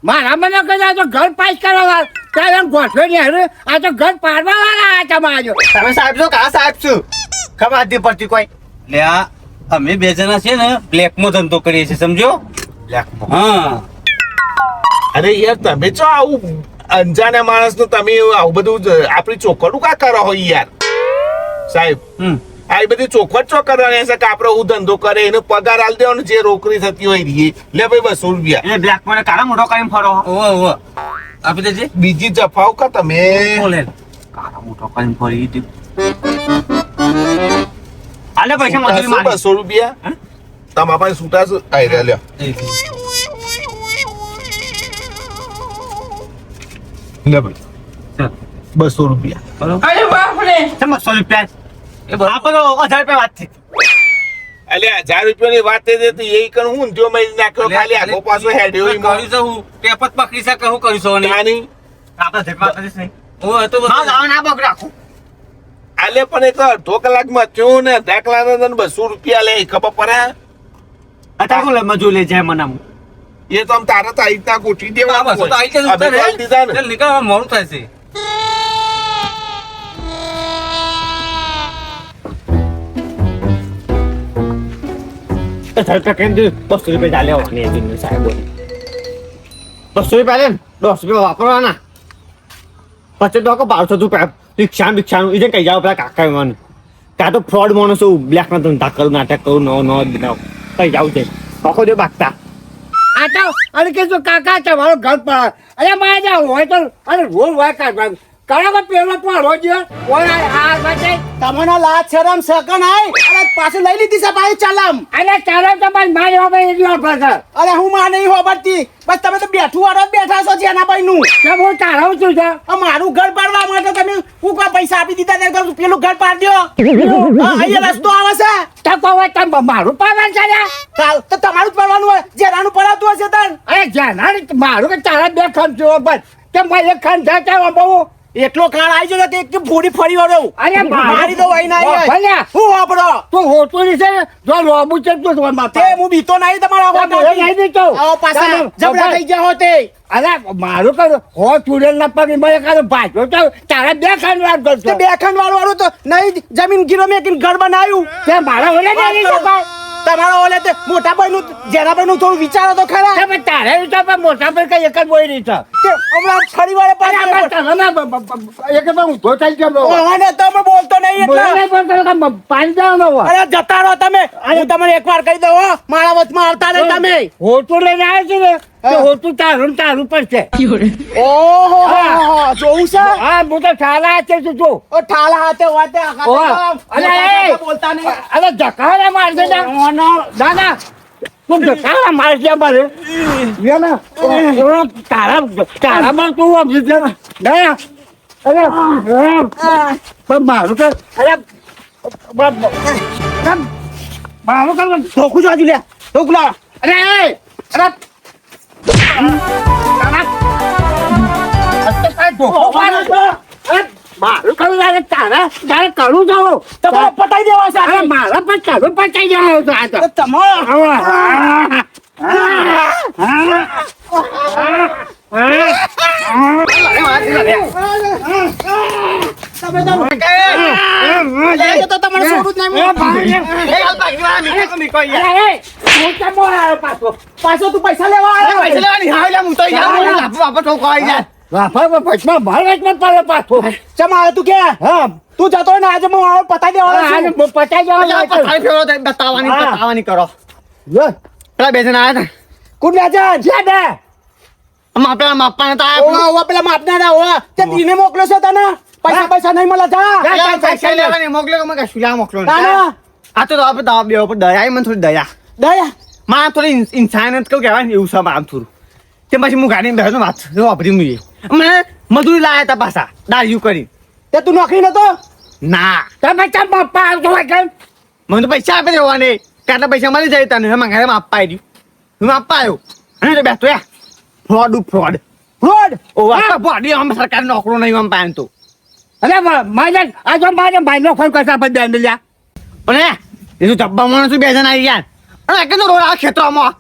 મારા મને કદાચ તો ઘર પાસ કરવા ત્યારે ગોઠવે ને આ તો ઘર પાડવા વાળા તમારા જો તમે સાહેબ છો કા સાહેબ છું ખબર નથી પડતી કોઈ એટલે આ અમે બે જણા છે ને બ્લેકમાં ધંધો કરીએ છીએ સમજો બ્લેકમાં હા અરે યાર તમે છો આવું અંજાના માણસ નું તમે આવું બધું આપણી ચોખવટું કા કરો હોય યાર સાહેબ આ બધી ચોખવટ ચો કરવાની હશે કે આપડે હું ધંધો કરે એનો પગાર આલ દેવાનો જે રોકડી થતી હોય એ લે ભાઈ 200 રૂપિયા એ બ્લેક મને કાળા મોઢો કરીને ફરો ઓવા ઓવા આપી દેજે બીજી જફાવ કા તમે બોલે કાળા મોઢો કરીને ફરી દી આલે પૈસા મજૂરી મારી 200 રૂપિયા તમારા પાસે છૂટા આઈ રહ્યા લ્યો લે ભાઈ 200 રૂપિયા અરે બાપ રે તમે 100 રૂપિયા એ બરાબર 1000 રૂપિયા વાત છે અલે 1000 રૂપિયાની વાત થઈ હતી એ કણ હું જો મેં નાખ્યો ખાલી આગો પાછો હેડ્યો ઈ કર્યું છે હું ટેપત પકડી છે કે હું કર્યું છે ઓની નાની આપણે ધેકવા કરીશ નહીં ઓય તો હા ગાવ ના બગ રાખો આલે પણ એક અડધો કલાકમાં થયું ને દાખલા ને 200 રૂપિયા લે ખબર પડે અત્યારે કોણ મજૂર લે જાય મને એ તો આમ તારા તો આઈતા ગોઠવી દેવા બસ તો આઈ જશે અમે કાલ દીધા ને ચાલ નીકળવા મોડું થાય છે સર કેમ દે 200 રૂપિયા ચાલે આવવાની હતી સાહેબ 200 રૂપિયા લે 10 રૂપિયા વાપરવાના પછી તો કો 1200 રૂપિયા રિક્ષાનું એ જે કઈ જાવ પેલા કાકા મને કાં તો ફ્રોડ માણસ બ્લેક માં ધંધા કરું નાટક કરું નો બનાવ કઈ જાવ છે આખો દે બાગતા આ તો અરે કે જો કાકા તમારો ઘર પર અરે મારે જા હોય તો અરે રોજ હોય કાઢવા કરો કે પેલો પણ રોજ ઓય આ બચે તમને લાજ શરમ સકન આય અરે પાછું લઈ લીધી છે ભાઈ ચાલમ અરે ચાલો તમારી મારી હવે એટલો પર અરે હું માં નહીં હોબડતી બસ તમે તો બેઠું વાળો બેઠા છો જેના ભાઈ નું કેમ હું તારું છું છે મારું ઘર પાડવા માટે તમે હું કોઈ પૈસા આપી દીધા ત્યારે પેલું ઘર પાડ દો અહીંયા રસ્તો આવે છે તો કોઈ તમે મારું પાવન છે તો તમારું જ પડવાનું હોય જેનાનું પડાતું હશે તન અરે જાના મારું કે તારા બે ખંડ છો બસ કેમ ભાઈ એક ખંડ જાય બહુ એટલો ખાણ આવી ગયો કે એક ભૂડી ફરી વળો અરે મારી દો વઈ ના ભલ્યા હું વાપરો તું હોતું છે ને જો લોબુ છે તું જોન તે હું બીતો નહીં તમારા નહીં દીધો આવો પાછા જબડા થઈ ગયા હોતે અરે મારું કર હો ચૂડેલ ના પગ મને કાઢો ભાજો તો તારા બે ખંડ વાત કરતો બે ખંડ વાળું તો નહીં જમીન ગીરો મેં ઘર બનાવ્યું તે મારા ઓલે નહીં તમારા ઓલે તે મોટા ભાઈ નું જેના ભાઈ નું થોડું વિચારો તો ખરા તમે તારે વિચાર પણ મોટા પર કઈ એક જ બોલી રહી છે તે હમણાં ફરી વાળે અરે પાછા એક પણ ઊભો થઈ ગયો ઓને તમે બોલતો નહીં એટલે પાણી જવાનો અરે જતા રહો તમે હું તમને એકવાર કહી દઉં હો મારા વચમાં આવતા નહીં તમે હોતું લઈને આવે છે ને તો હોતું તારું પડશે ઓહો જોવું છે હા હું તો ઠાલા છે તું જો ઓ ઠાલા હાથે વાતે બોલતા નહીં અરે જકારા મારશે દાદા તું જકારા મારશે મારે તારા માં તું સમજી ના અરે પણ મારું તો અરે મારું કામ ધોકું જો લે ધોકું લાવ અરે અરે મારું કરું તારા તારે કરું જાઓ તમારે પટાઈ દેવા છે અરે મારા પણ તારું પચાઈ જાવ તો આ તો તમારે છોડું પાછો તું પૈસા લેવા ચમા તું કે તું જતો ને આજે હું પતાઈ દેવાનો પચાઈ જાવ બતાવવાની કરો પેલા બે જણા આવ્યા કોણ વ્યાજન છે બે હતા માપવાના હતા પેલા માપના ના હોવા તે દીને મોકલ્યો છે તને પૈસા નહીં મળે જા પૈસા લેવાની મોકલ્યો કે મેં શું મોકલો ના આ તો આપણે દાવા બે ઉપર દયા મને થોડી દયા દયા મારા થોડી ઇન્સાનિયત કેવું કહેવાય ને એવું છે મારા થોડું તે પછી હું ગાડીને બેઠો વાત વાપરી મુએ મને મજૂરી લાયા હતા પાછા દારૂ કરી તે તું નોકરી નતો ના તમે ચમ બાપા આવતો હોય કેમ મને તો પૈસા આપી દેવાને કેટલા પૈસા મળી જાય તને એમાં ઘરે આપવા આવી હું આપવા આવ્યો અને તો બેઠો યા ફ્રોડ ઓ આ બોડી આમ સરકાર નોકરો નહીં આમ પાન તો અરે મારે આ જો મારે ભાઈનો ફોન કરતા બધા મિલ્યા પણ એ તો જબ્બા માણસ બે જણા આવી ગયા અને કે તો રોડ આ ખેતરમાં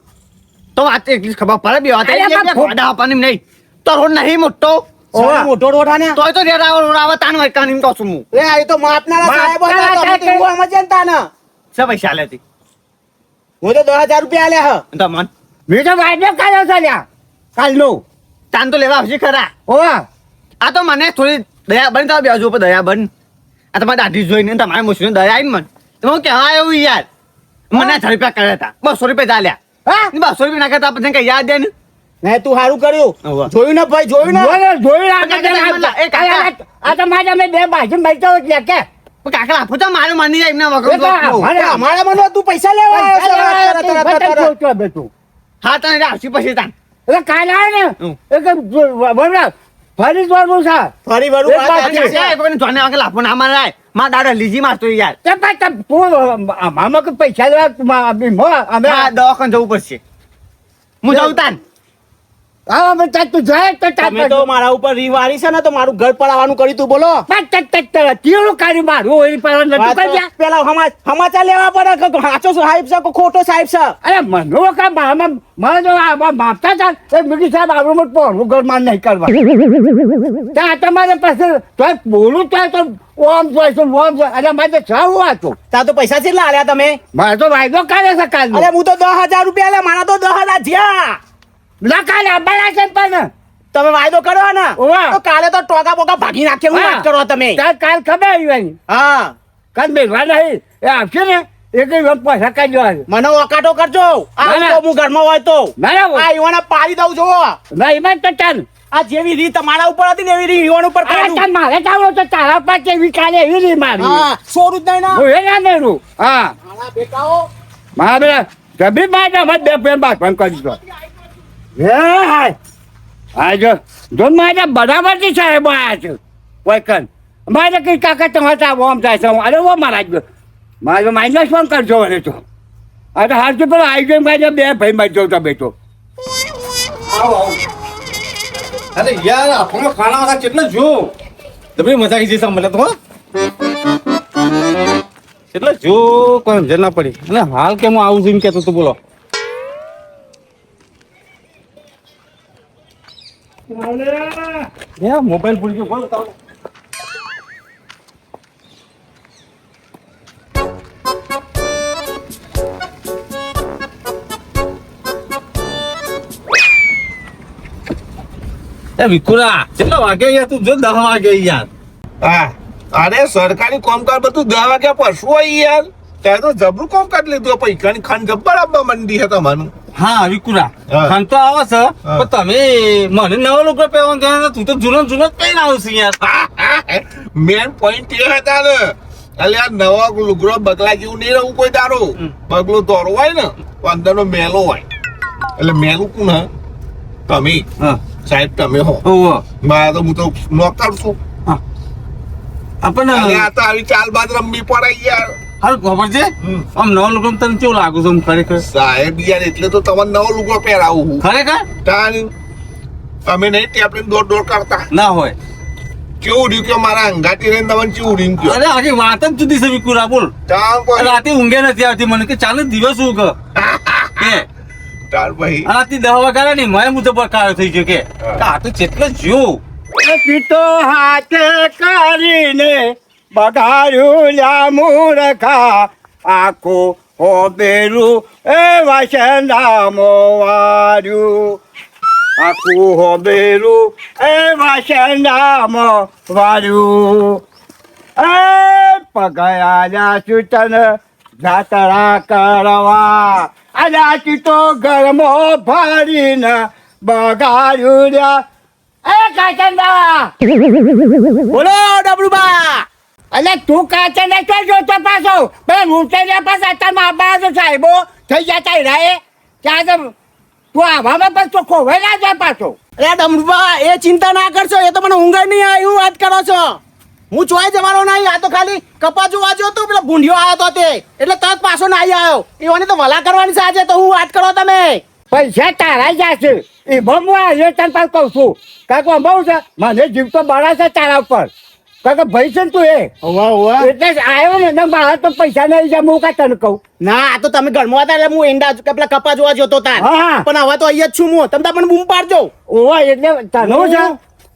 તો વાત એટલી જ ખબર પડે બે વાત અરે એટલે બાપ, બે ગોડા આપવાની નહીં તો રોડ નહીં મોટો સારો મોટો રોડ આને તોય તો રોડ આવે તાન હોય કાન એમ કહું છું હું લે આ તો માપનારા સાહેબ હતા તમે તો એવું સમજે ને તાને શે પૈસા લેતી હું તો 10,000 રૂપિયા આલ્યા હ તો મન મેં તો વાયદો કર્યો છે લ્યા કાલનો તાન તો લેવા આવશે ખરા ઓવા આ તો મને થોડી દયા બની તો બાજુ ઉપર દયા બન આ તમારે દાઢી જોઈને તમારે મુશ્કેલ દયા આવી મન તો હું કહેવા આવ્યો યાર મને 1000 રૂપિયા કર્યા હતા 200 રૂપિયા ચાલ્યા હા 200 રૂપિયા ના કરતા પછી કઈ યાદ દે ને ને તું સારું કર્યું હોવે. જોયું ને ભાઈ જોયું ને જોયું એ કાકા. આ તો મારે અમે બે બાજુ બેઠો એટલે કે કાકા આપો તો મારું માની જાય એમના એ તો વગર અમારે- અમારા મને તું પૈસા લેવા આવ્યો છે વાત કરે તરત. બેઠું હા તને આવશે પછી તાન એટલે કાલે આવે ને હમ. એ કે બરાબર ફરી જોડવું છે ફરી વળું એક વાત વાત સાચી છે. એ કોઈને જોને આગળ આપો ના મારાય માં દાડા લીજી મારતો યાર તે પણ મામા કે પૈસા લેવા અમે હા દવાખાને જવું પડશે હું જાઉં તાન હા અમે તું જાય તો તમે તો મારા ઉપર રીવારી છે ને તો મારું ઘર પડાવવાનું કર્યું તું બોલો તીરું કાઢી મારું હોય પર નતું વાત તો કર્યા પેલા સમાચાર લેવા પડે કે સાચો સાહેબ છે કે ખોટો સાહેબ છે અરે મનો કા મારે જો આ માપતા હતા એ મિકી સાહેબ આપણું મોટ પોણું ઘર માન નહીં કરવા ત્યાં તમારે પાસે તો બોલું ત્યાં તો ઓમ જોઈ છું ઓમ જોઈ અરે મારે તો છાવું હતું ત્યાં તો પૈસા કેટલા આલ્યા તમે મારે તો વાયદો કરે છે કાલ અરે હું તો 10,000 રૂપિયા આલ્યા મારા તો 10,000 જ્યાં ના કાલે અંબાલા છે પણ તમે વાયદો કરો ને ઓવા. તો કાલે તો ટોકા બોકા ભાગી નાખે હું વાત કરો તમે ત્યાં કાલ ખબર આવી હા કાલ મેળવા નહીં એ આવશે ને એ કઈ વખત પૈસા કાઢી દેવા મને ઓકાટો કરજો આ ના, ના. તો હું ઘરમાં હોય તો ના ના આ ઈવાને પાડી દઉં છો ના એમાં તો ચાલ આ જેવી રીત તમારા ઉપર હતી ને એવી રીત ઈવાન ઉપર અરે કાઢું. ચાલ મારે ચાલો તો તારા પર કેવી કાલે એવી નહીં મારી હા સોરું જ નહીં ના હું એ ના મેળવું હા મારા બેટાઓ મારે જબી મારે અમે બે પેન બાદ પણ કરી દો હે હાય હા જો મારે બરાબર થી સાહેબ આવ્યા છે વૈકન મારે કઈ કાકા તમારે ઓમ થાય છે અરે ઓ મારા જ મારે માઇનસ ફોન કરજો મને તો આ તો હાલ પેલો આવી ગયો મારે બે ભાઈ મારી જોતા બેઠો અરે યાર આપણો ખાના વાળા કેટલા જો તમે મજા આવી જશે મને તો એટલે જો કોઈ સમજણ ના પડી અને હાલ કેમ આવું છું એમ કેતો તું બોલો મોબાઈલ ભૂલી ગયો બોલો તારો. એ વિકુરા કેટલા વાગે યાર તું જો 10 વાગે યાર હા અરે સરકારી કામકાજ બધું 10 વાગ્યા પરશું હોય યાર ત્યાં તો જબરું કામકાજ લીધું પૈસાની ખાન જબ્બર આપવા મંડી છે તમારું હા વિકુરા હા. ખાન તો આવે છે હા. પણ તમે મને નવો લોકો પહેરવાનું કહે છે, તું તો જૂનો જૂનો જ પહેરીને આવશે યાર મેન પોઈન્ટ એ હતા ને એટલે આ નવા લુગડો બગલા જેવું નહીં રહું કોઈ દારો બગલો દોરો હોય ને તો અંદરનો મેલો હોય એટલે મેલું કોણ હે તમે હા સાહેબ તમે હો ઓહો મારા તો હું તો નોકર છું આપણને અને આ તો આવી ચાલબાજ રમવી પડે યાર હાલ ખબર છે હમ. આમ નવો લોકો તને કેવું લાગુ છે આમ ખરેખર સાહેબ યાર એટલે તો તમારે નવો લુગડો પહેરાવું હું ખરેખર તાન અમે નહીં ટેપલીને દોડ કરતા ના હોય કેવું રહ્યું કે મારા અંગાતી રહીને તમને કેવું રહ્યું કયો અરે આખી વાત જ જુદી છે વિકુરા બોલ તાન કોઈ રાતે ઊંઘે નથી આવતી મને કે ચાલે દિવસ શું કે તાર ભાઈ અને રાતે 10 વાગ્યા નહીં મેં મુજબ કાયો થઈ ગયો કે આ તો જેટલો જો પીતો હાથે કરીને બગાડ્યું લ્યા મૂર્ખા આખો હોબેરું એ વાસંદામો વાર્યું આખું હોબેરું એ વાસંદામો વાર્યું એ પગયા સૂચન જાતરા કરવા આજા ચીતો ગરમો ભરીને બગાડ્યું લ્યા એ કાચંદા બોલો ડબલુબા અલે તું કાચંદા તો જોતો પાછો બે રૂટેરિયા પાછા તારમાં આબા સાહેબો થઈ જતા રહે ત્યાં તો તું આવામાં પણ તો ખોવાઈ જાય પાછો અરે ડમરુબા એ ચિંતા ના કરશો એ તો મને ઊંઘ જ નહીં આવી વાત કરો છો હું ચોય જવાનો નહીં આ તો ખાલી કપા જોવા જો તો પેલો ભૂંડિયો આવ્યો તો તે એટલે તરત પાછો ના આવ્યો એવાની તો વલા કરવાની છે આજે તો હું વાત કરો તમે પૈસા તારા જશે એ બમવા એ તને પાસ કહું છું કાંઈક બહુ છે મને જીવ તો બળા છે તારા ઉપર કારણ કે ભાઈ છે ને તું એ ઓવા ઓવા એટલે જ આવ્યો ને એટલે મારા તો પૈસા નહીં જાય હું કાંઈ તને કહું ના આ તો તમે ઘરમાં હતા એટલે હું એંડા કે પેલા કપા જોવા જતો તાર હા, હા. પણ હવે તો અહીંયા જ છું હું તમે પણ બૂમ પાડજો ઓવા એટલે તને છે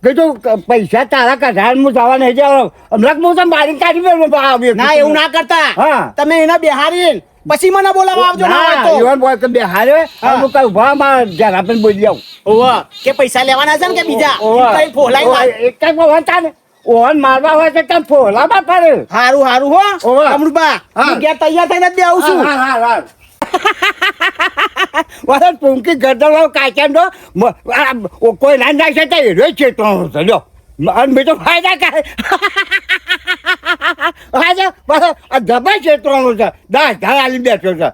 કીધું પૈસા તારા કઢાણ હું જવા નહીં જાવ હમણાં હું તો મારી કાઢી ના એવું ના કરતા હા. તમે એને બેહારી પછી મને બોલાવવા આવજો ના હોય તો ઈવન બોય કે બે હારે હું કઈ ઉભા માં જરા પણ બોલી આવું ઓવા કે પૈસા લેવાના છે ને કે બીજા કઈ ફોલાઈ વાત. એક જ બોલવા તાને ઓન મારવા હોય તો તમે ફોલામાં પડે હારું હારું હો ઓવા. અમરુબા હા. હું ઘેર તૈયાર થઈને જ બે આવું છું વરસ ટૂંકી ગરદન કાચંડો કોઈ ના નાખે તો હીરો છે તો લ્યો અને બીજો ફાયદા કાંઈ આજે બસ આ ધબા ક્ષેત્રનું છે 10,000 આલી બેઠો છે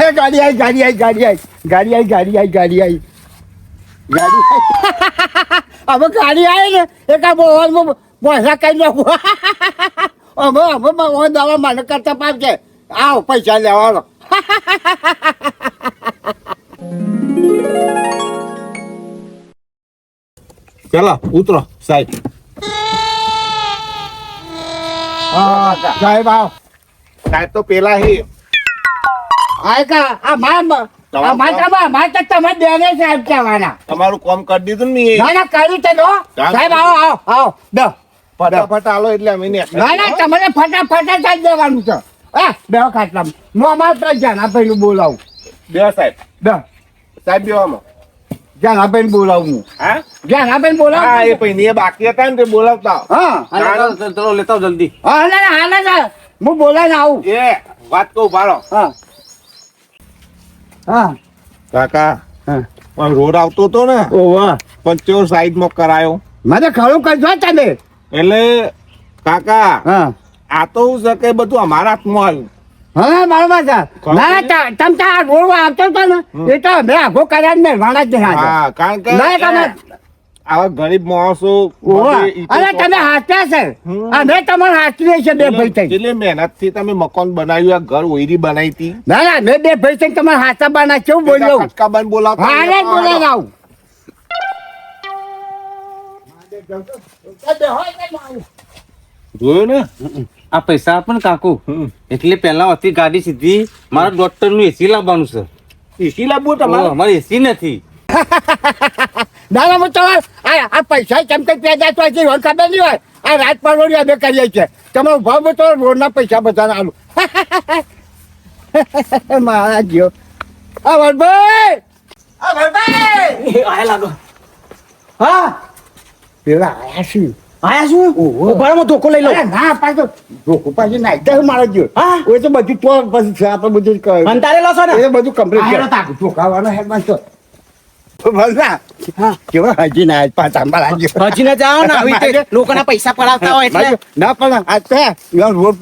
ગાડી આવી હવે ગાડી આવી ને એક આ બોલમાં પૈસા કઈ નાખું હવે દવા મને કરતા પામશે આવો પૈસા લેવાનો ચાલો ઉતરો સાહેબ સાહેબ આવો સાહેબ તો પેલા હે આ કા આ માર તમે બેને સાહેબ કહેવાના તમારું કામ કરી દીધું ને ના ના કરી તો દો સાહેબ આવો દો ફટાફટ આલો એટલે અમે ને ના ના તમારે ફટાફટ જ દેવાનું છે બે ખાટલા હું અમારે તો જાના ભાઈ બોલાવું બે સાહેબ બે સાહેબ બેવામાં જાના ભાઈ બોલાવું હું હા જાના ભાઈ હા એ બોલાવું પૈની બાકી હતા ને તે બોલાવતા હા ચલો લેતા આવો જલ્દી હાલે હું બોલાવીને આવું એ વાત કહું ભાડો હા હા કાકા હા પણ રોડ આવતો હતો ને ઓવા પણ તેઓ સાઈડમાં કરાયો મને ખરું કરજો તમે એટલે કાકા હા આ તો શું છે કે બધું અમારા હાથમાં આવ્યું હા બરોબર છે ના તમ તાર રોડ આવતો હતો ને એ તો અમે આખો કર્યા જ નહીં વાળા જ નહીં હાજર. હા કારણ કે ના તમે આવા ગરીબ માણસો ઓવા. બધે ઈ તો અરે તમે હાથ્યા છે અમે તમારે હાથવી છે બે ભાઈ થઈ એટલે મહેનત થી તમે મકાન બનાવ્યું આ ઘર ઓયરી બનાવી હતી ના ના મેં બે ભાઈ થઈ તમારે હાથા બાના કેવું બોલ્યો ખટકા બંધ બોલાવતા હાલે જ બોલે આવું જોયું ને આ પૈસા આપણ કાકુ એટલે પેલા હતી ગાડી સીધી મારા ડોક્ટર નું એસી લાવવાનું છે એસી લાવવું તમારે અમારે એસી નથી ના ના હું તમારે આ પૈસા કેમ કઈ પેદા તો હજી હોય ખબર નહીં હોય આ રાત પરવડી અમે કરીએ છીએ તમે ઉભા તો રોડના પૈસા બધાને આલું મારા જીઓ આ વરભાઈ આયા લાગો હા પેલા આયા શું આયા શું ઉભા રહો, ધોકો લઈ લો અરે ના પાછો ધોકો પાછી નાઈ દે મારો જીઓ હા? એ તો બધું તો પછી છે આપણે બધું જ કહે અંતારે લો છો ને એ બધું કમ્પ્લીટ આયરો કરે તાક. ધોકાવાનો હેડ માસ્ટર ભલના હા કેવા હજી ના આજ પાછા મારા જીઓ હજી ના જાઓ ને આવી રીતે લોકોના પૈસા પડાવતા હોય એટલે ના પણ આ તે રોડ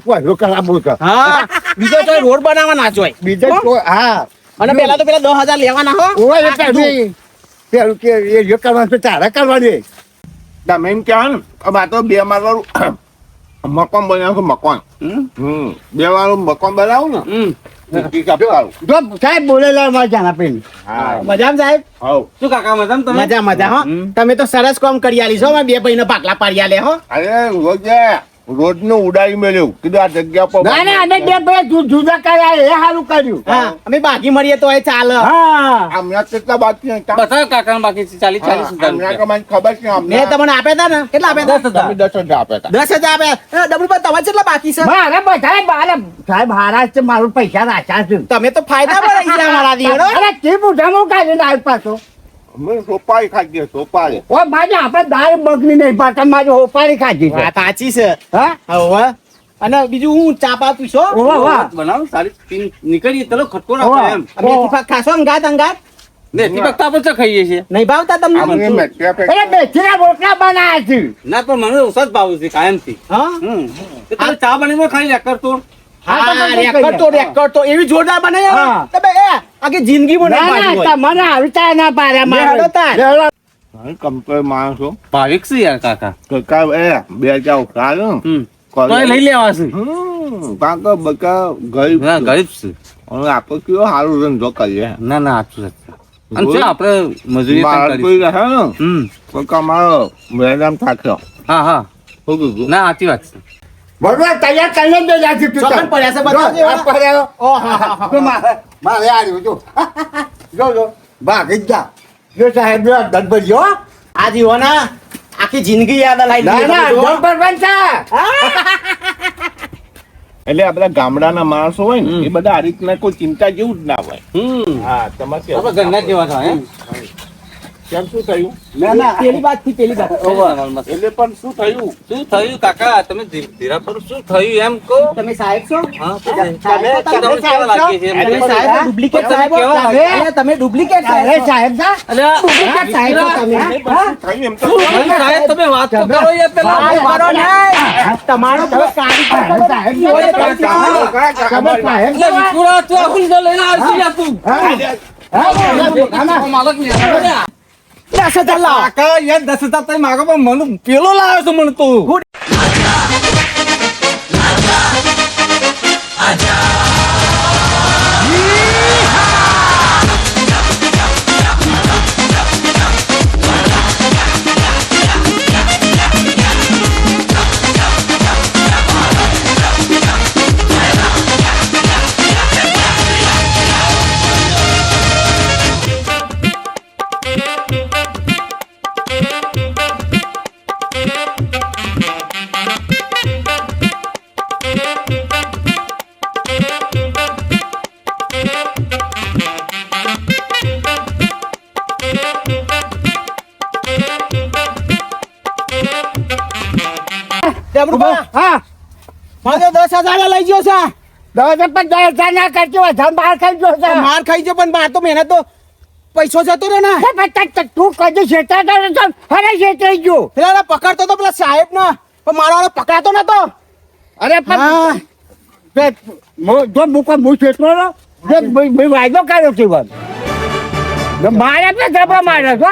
પર ખરાબ છે હા બીજો તો રોડ બનાવવાના જ હોય બીજા તો હા અને પેલા તો પેલા 10,000 લેવાના હો ઓય પેલું કે એ જો કરવાનું તો તારે કરવાની તમે એમ કહેવા ને હવે આ તો બે માળવાળું મકાન બનાવ્યું છે મકાન બે વાળું મકાન બનાવું ને ઈ કાપી વાળું. જો સાહેબ બોલેલા મારે જાના પેલી હા મજામાં સાહેબ હવ. શું કાકા મજામાં તમે મજા મજા હો તમે તો સરસ કામ કરી આલી છો બે ભાઈને ભાગલા પાડી આલે હો અરે રોજ નું ઉડાડી મેળ્યું કીધું આ જગ્યા પર ના ના અમે બે ભાઈ જુદા કર્યા એ સારું કર્યું હા અમે બાકી મળીએ તો એ ચાલે હા હમણાં કેટલા બાકી હતા? બધા કાકા બાકી છે 40,000 હમણાં કે મને ખબર છે મેં હમણાં તમને આપ્યા હતા ને કેટલા આપ્યા હતા તમે 10,000 આપ્યા હતા. 10,000 આપ્યા ડબલ પર તમારે કેટલા બાકી છે મારે બધા બારે સાહેબ હારા છે મારું પૈસા રાખ્યા છે તમે તો ફાયદા પર રહી ગયા મારા દીકરો અરે તે બુઢામાં કાઢીને આવ પાછો અમે સોપારી ખાધી છે, સોપારી. ઓ માજે આપણે દાળ બગની નહીં પાછા માજે હોપારી ખાધી છે વાત સાચી છે હા હવે અને બીજું હું ચા પા પીશો ઓવા વાહ બનાવો સારી પીને નીકળીએ ચલો ખટકો રાખો ઓવા. એમ મેથી પાક ખાશો અંગાત અંગાત ને તી આપણે તો ખાઈએ છીએ નહીં ભાવતા તમને અમને મેઠિયા પે- અરે બેઠીના રોટલા બનાવ્યા છે ના પણ મને ઓછા જ ભાવ છે કાયમથી હા તો તમે ચા બનાવીને ખાઈ લે કરતો હા રેકર્ડ તો એવી જોરદાર બને હા. તમે એ આખી જિંદગીમાં નહીં ના પાડી ના હોય. તમને આવી તા ના પાડ્યા બે મારે હડો તાર. કંપની માણસો ભાવિક છે યાર કાકા કાકા એ બે હજાર ઉઘરાયો તો એ લઈ લેવા છે કાકા બકા ગરીબ ના ગરીબ છે હવે આપણે કેવો સારું ધંધો કરીએ ના ના સાચું છે અને શું આપણે મજૂરી પણ મારા કરી કોઈ રહે ને કાકા મારો મેદાન થાક્યો હા હા શું કીધું ના સાચી વાત છે બરોબર તૈયાર કરીને બે જાતી તું ચોકન પડ્યા છે બધા જો, આ પડ્યો. ઓ હા હા તો મારે આ રહ્યું જો જો ભાગી જ જા જો સાહેબ જો દંડ ભર્યો આ જીવોના આખી જિંદગી યાદ લાવી ના ના દંડ ભરવાનું છે એટલે આ બધા ગામડાના માણસો હોય ને એ બધા આ રીતના કોઈ ચિંતા જેવું જ ના હોય હા તમારે આપણે ઘરના જેવા થાય કેમ શું થયું ના ના પેલી વાત થી પેલી વાત એટલે પણ શું થયું શું થયું કાકા તમે ધીરા પર શું થયું એમ કહો તમે સાહેબ છો હા તમે કેવા લાગે છે તમે સાહેબ ડુપ્લિકેટ સાહેબ કેવા લાગે? અરે તમે ડુપ્લિકેટ અરે સાહેબ સાહેબ ના ડુપ્લિકેટ સાહેબ છો તમે હા? થયું એમ તો સાહેબ તમે વાત તો કરો યાર પેલા વાત કરો નહીં. તમારો તમે કારીગર છો. સાહેબ તમે કારીગર છો. તમે સાહેબ એટલે વિકુળા તું આખું તો લઈને આવશું યાર તું માલક ને 10,000 લાવો. કાકા યાર 10,000 તમે માગો પણ મને પેલો લાવ્યો છો મને તું જબરૂબા, હા મારે 10,000 લઈ ગયો છે. દસ પણ 10,000 ના કરજો વધારે બહાર ખાઈ જો છે માર ખાઈ ગયો પણ માર તો મહેનત તો પૈસો જતો રહ્યો ને. તું કદી છેતરતો હરે છેતરાઈ ગયો પેલા પકડતો તો પેલા સાહેબ ને પણ મારો વાળો પકડાતો નતો. અરે હા. પણ જો હું છેતરો જો વાયદો કર્યો છે મારે પણ ધબા મારે છો